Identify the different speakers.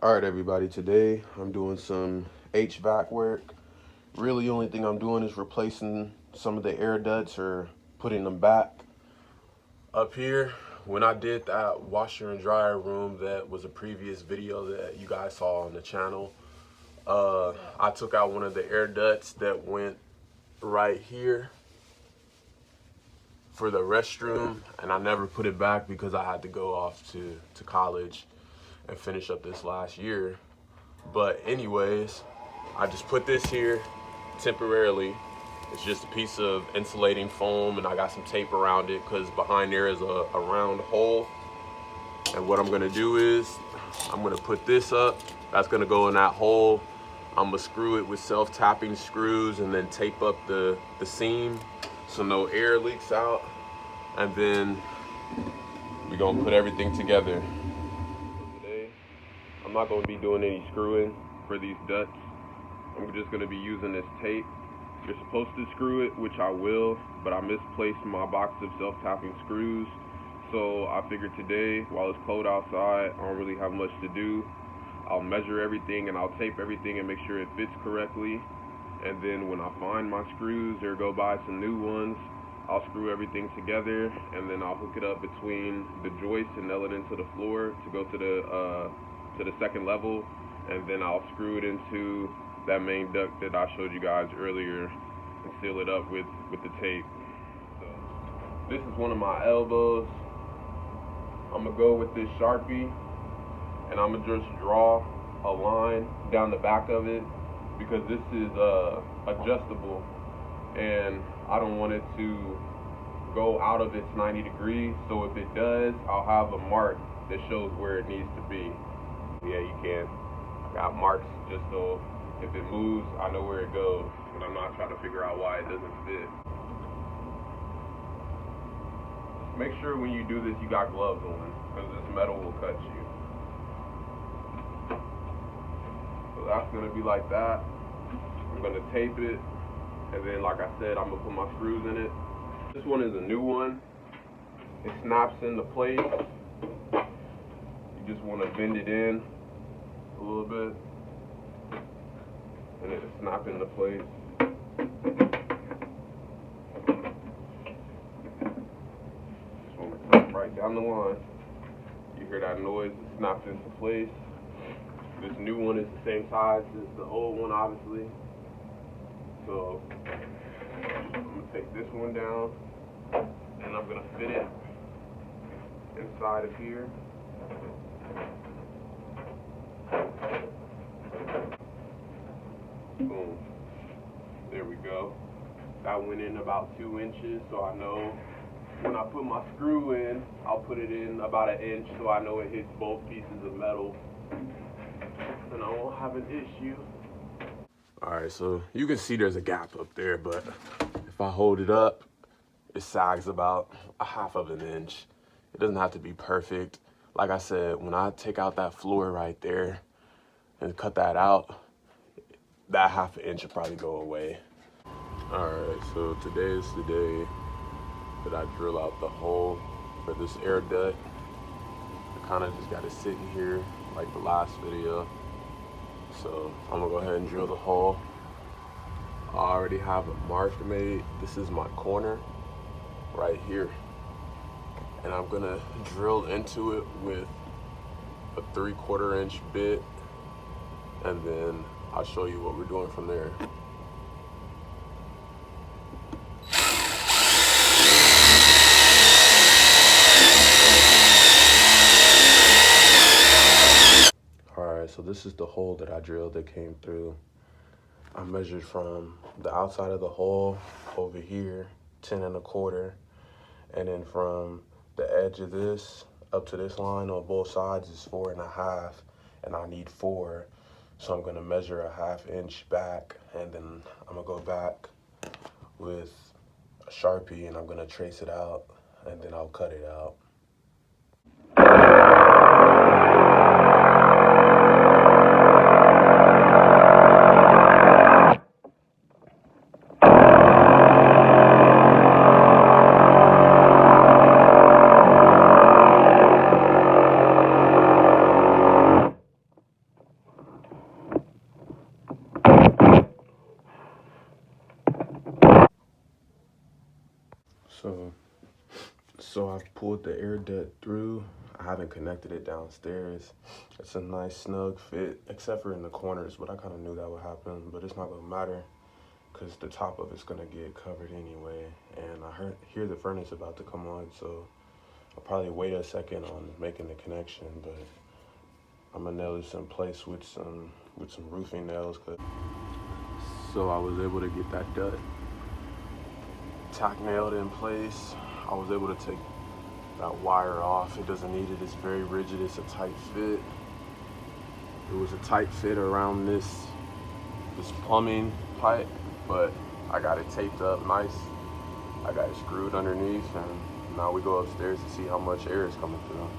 Speaker 1: All right, everybody. Today I'm doing some HVAC work. Really, the only thing I'm doing is replacing some of the air ducts or putting them back. Up here, when I did that washer and dryer room, that was a previous video that you guys saw on the channel. I took out one of the air ducts that went right here for the restroom, and I never put it back because I had to go off to college and finish up this last year. But anyways, I just put this here temporarily. It's just a piece of insulating foam, and I got some tape around it because behind there is a round hole. And what I'm gonna do is I'm gonna put this up. That's gonna go in that hole. I'm gonna screw it with self-tapping screws and then tape up the seam so no air leaks out. And then we're gonna put everything together. Today, I'm not gonna be doing any screwing for these ducts. I'm just gonna be using this tape. You're supposed to screw it, which I will, but I misplaced my box of self-tapping screws. So I figured today, while it's cold outside, I don't really have much to do. I'll measure everything and I'll tape everything and make sure it fits correctly. And then when I find my screws or go buy some new ones, I'll screw everything together and then I'll hook it up between the joist and nail it into the floor to go to the second level, and then I'll screw it into that main duct that I showed you guys earlier and seal it up with the tape. So this is one of my elbows. I'm gonna go with this Sharpie and I'm gonna just draw a line down the back of it because this is adjustable and I don't want it to go out of its 90 degrees. So if it does, I'll have a mark that shows where it needs to be. Yeah, you can. I got marks just so if it moves, I know where it goes, but I'm not trying to figure out why it doesn't fit. Just make sure when you do this, you got gloves on, because this metal will cut you. So that's gonna be like that. I'm gonna tape it, and then like I said, I'm gonna put my screws in it. This one is a new one. It snaps into place. You just wanna bend it in a little bit, and it'll snap into place. Just want to cut right down the line. You hear that noise? It snaps into place. This new one is the same size as the old one, obviously. So I'm gonna take this one down, and I'm gonna fit it inside of here. Boom. There we go. That went in about 2 inches, so I know when I put my screw in, I'll put it in about 1 inch so I know it hits both pieces of metal and I won't have an issue. Alright, so you can see there's a gap up there, but if I hold it up, it sags about 1/2 inch. It doesn't have to be perfect. Like I said, when I take out that floor right there and cut that out, that 1/2 inch will probably go away. Alright, so today is the day that I drill out the hole for this air duct. I kind of just got it sitting here like the last video. So I'm gonna go ahead and drill the hole. I already have a mark made. This is my corner right here. And I'm gonna drill into it with a 3/4 inch bit, and then I'll show you what we're doing from there. Alright, so this is the hole that I drilled that came through. I measured from the outside of the hole over here, 10 1/4, and then from the edge of this up to this line on both sides is 4 1/2, and I need 4. So I'm gonna measure a 1/2 inch back, and then I'm gonna go back with a Sharpie and I'm gonna trace it out, and then I'll cut it out. So I've pulled the air duct through. I haven't connected it downstairs. It's a nice snug fit, except for in the corners, but I kind of knew that would happen, but it's not gonna matter because the top of it's gonna get covered anyway. And I hear the furnace about to come on, so I'll probably wait a second on making the connection, but I'm gonna nail this in place with some roofing nails. So I was able to get that duct tack nailed in place. I was able to take that wire off. It doesn't need it, it's very rigid, it's a tight fit. It was a tight fit around this plumbing pipe, but I got it taped up nice. I got it screwed underneath, and now we go upstairs to see how much air is coming through.